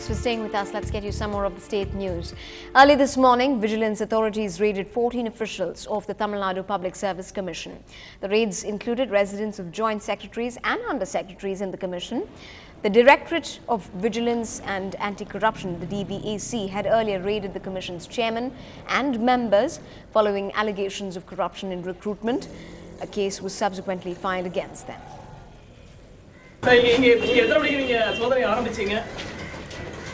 Thanks for staying with us. Let's get you some more of the state news. Early this morning, vigilance authorities raided 14 officials of the Tamil Nadu Public Service Commission. The raids included residents of joint secretaries and under-secretaries in the commission. The Directorate of Vigilance and Anti-Corruption, the DVAC, had earlier raided the commission's chairman and members following allegations of corruption in recruitment. A case was subsequently filed against them.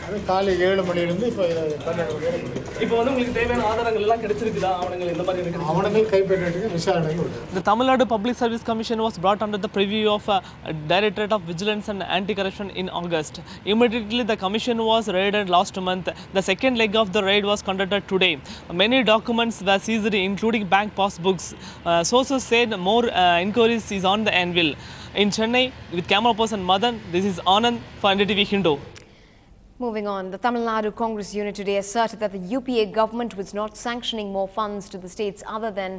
அது காலை 7 மணியிலிருந்து இப்போ 12 மணி வரை. இப்போ வந்து உங்களுக்கு தேவையான ஆதாரங்கள் எல்லாம் கிடைச்சிருக்குதா? ஆவணங்கள் இந்த மாதிரி இருக்கு. ஆவணங்கள் கைப்பற்றதுக்கு விசாரணை உண்டு. The Tamil Nadu Public Service Commission was brought under the purview of Directorate of Vigilance and Anti-Corruption in August. Immediately the commission was raided last month. The second leg of the raid was conducted today. Many documents were seized, including bank passbooks. Sources said more inquiries is on the anvil. In Chennai, with camera person Madan, this is Anand for NDTV Hindu. Moving on, the Tamil Nadu Congress unit today asserted that the UPA government was not sanctioning more funds to the states other than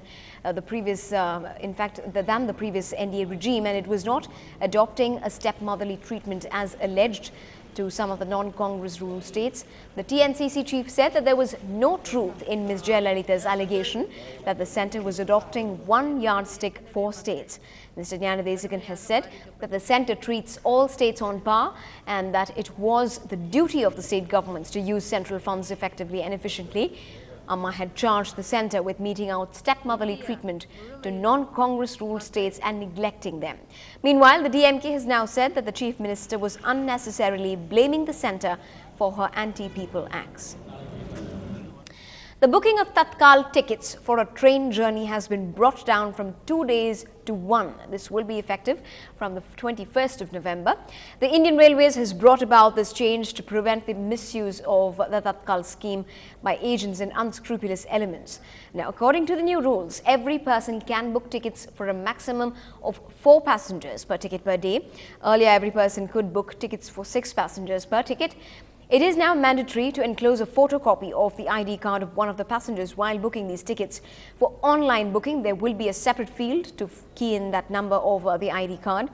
the previous NDA regime, and it was not adopting a stepmotherly treatment as alleged to some of the non-Congress ruled states. The TNCC chief said that there was no truth in Ms. Jayalalitha's allegation that the centre was adopting one yardstick for states. Mr. Jnanadesikan has said that the centre treats all states on par and that it was the duty of the state governments to use central funds effectively and efficiently. Amma had charged the centre with meting out stepmotherly treatment to non-Congress ruled states and neglecting them. Meanwhile, the DMK has now said that the Chief Minister was unnecessarily blaming the centre for her anti-people acts. The booking of Tatkal tickets for a train journey has been brought down from 2 days to 1. This will be effective from the 21st of November. The Indian Railways has brought about this change to prevent the misuse of the Tatkal scheme by agents and unscrupulous elements. Now, according to the new rules, every person can book tickets for a maximum of 4 passengers per ticket per day. Earlier, every person could book tickets for 6 passengers per ticket. It is now mandatory to enclose a photocopy of the ID card of one of the passengers while booking these tickets. For online booking, there will be a separate field to key in that number of the ID card.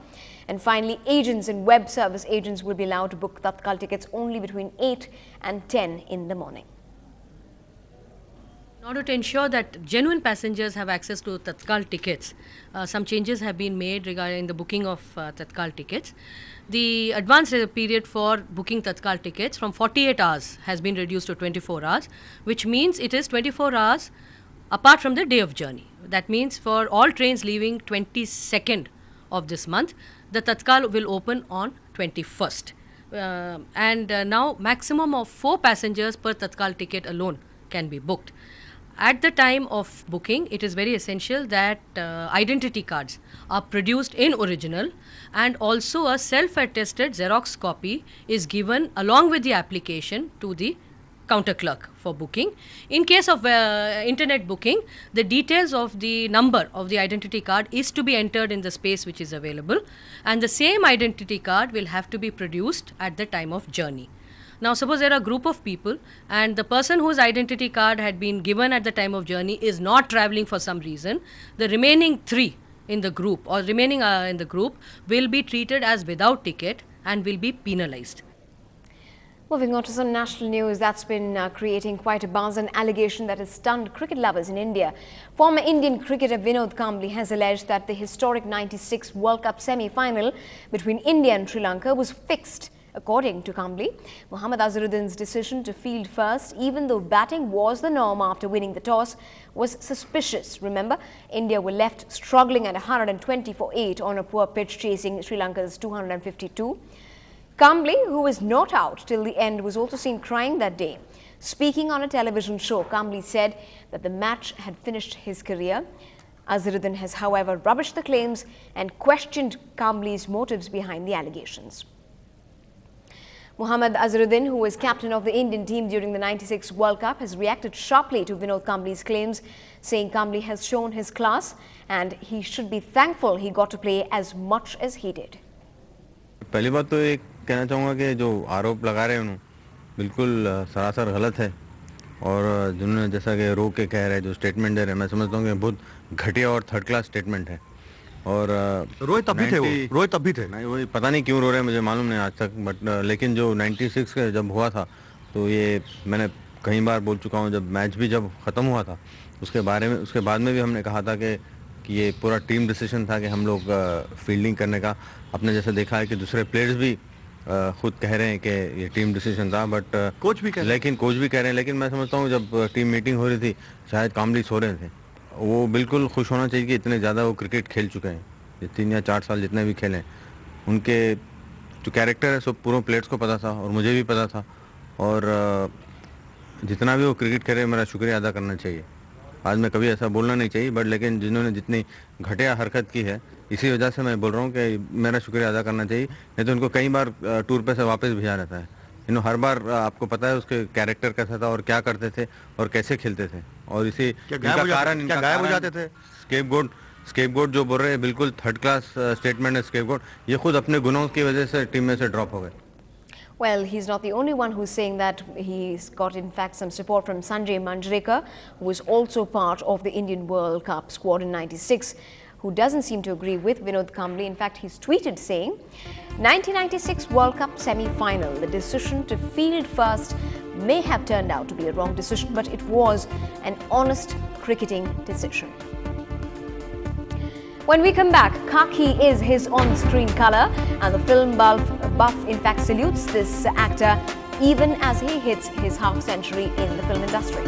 And finally, agents and web service agents will be allowed to book Tatkal tickets only between 8 and 10 in the morning. In order to ensure that genuine passengers have access to Tatkal tickets, some changes have been made regarding the booking of Tatkal tickets. The advance period for booking Tatkal tickets from 48 hours has been reduced to 24 hours, which means it is 24 hours apart from the day of journey. That means for all trains leaving 22nd of this month, the Tatkal will open on 21st. Now maximum of 4 passengers per Tatkal ticket alone can be booked. At the time of booking, it is very essential that identity cards are produced in original, and also a self-attested Xerox copy is given along with the application to the counter clerk for booking. In case of internet booking, the details of the number of the identity card is to be entered in the space which is available, and the same identity card will have to be produced at the time of journey. Now, suppose there are a group of people and the person whose identity card had been given at the time of journey is not travelling for some reason, the remaining 3 in the group or remaining in the group will be treated as without ticket and will be penalized. Moving on to some national news that's been creating quite a buzz, an allegation that has stunned cricket lovers in India. Former Indian cricketer Vinod Kambli has alleged that the historic 96 World Cup semi-final between India and Sri Lanka was fixed. According to Kambli, Mohammad Azharuddin's decision to field first, even though batting was the norm after winning the toss, was suspicious. Remember, India were left struggling at 120 for 8 on a poor pitch chasing Sri Lanka's 252. Kambli, who was not out till the end, was also seen crying that day. Speaking on a television show, Kambli said that the match had finished his career. Azharuddin has, however, rubbished the claims and questioned Kambli's motives behind the allegations. Mohammad Azharuddin, who was captain of the Indian team during the 96 World Cup, has reacted sharply to Vinod Kambli's claims, saying Kambli has shown his class and he should be thankful he got to play as much as he did. पहली बात तो ये कहना चाहूँगा कि जो आरोप लगा रहे हैं उन्होंने बिल्कुल सरासर गलत है, और जिन्होंने जैसा कि रो के कह रहे हैं, जो स्टेटमेंट दे रहे हैं, मैं समझता हूँ कि बहुत घटिया और थर्ड क्लास स्टेटमेंट है। और रोए तब भी थे वो, 90 रोए तब भी थे। नहीं, वही पता नहीं क्यों रो रहे हैं, मुझे मालूम नहीं आज तक, बट लेकिन जो 96 का जब हुआ था, तो ये मैंने कई बार बोल चुका हूँ, जब मैच भी जब ख़त्म हुआ था उसके बाद में भी हमने कहा था कि ये पूरा टीम डिसीजन था कि हम लोग फील्डिंग करने का, अपने जैसे देखा है कि दूसरे प्लेयर्स भी खुद कह रहे हैं कि ये टीम डिसीजन था, बट कोच भी कह रहे हैं, लेकिन मैं समझता हूँ जब टीम मीटिंग हो रही थी, शायद कामली सो रहे थे, वो बिल्कुल खुश होना चाहिए कि इतने ज़्यादा वो क्रिकेट खेल चुके हैं, ये 3 या 4 साल जितने भी खेले, उनके जो कैरेक्टर है सब पूरे प्लेयर्स को पता था और मुझे भी पता था, और जितना भी वो क्रिकेट खेले मेरा शुक्रिया अदा करना चाहिए। आज में कभी ऐसा बोलना नहीं चाहिए, बट लेकिन जिन्होंने जितनी घटिया हरकत की है, इसी वजह से मैं बोल रहा हूँ कि मेरा शुक्रिया अदा करना चाहिए, नहीं तो उनको कई बार टूर पे से वापस भेजा रहता है। हर बार आपको पता है उसके कैरेक्टर कैसा था और क्या करते थे और कैसे खेलते थे, और इसी गायब हो जाते थे। स्केपगोट जो बोल रहे हैं, बिल्कुल 3rd क्लास स्टेटमेंट है स्केपगोट, ये खुद अपने गुनाहों की वजह से टीम में से ड्रॉप हो गए। Well, he's not the only one who's saying that. He's got, in fact, some support from Sanjay Manjrekar, who was also part of the Indian World Cup squad in '96, who doesn't seem to agree with Vinod Kambli. In fact, he's tweeted saying, 1996 World Cup semi-final, the decision to field first may have turned out to be a wrong decision, but it was an honest cricketing decision. When we come back, khaki is his on-screen colour, and the film buff in fact salutes this actor even as he hits his half-century in the film industry.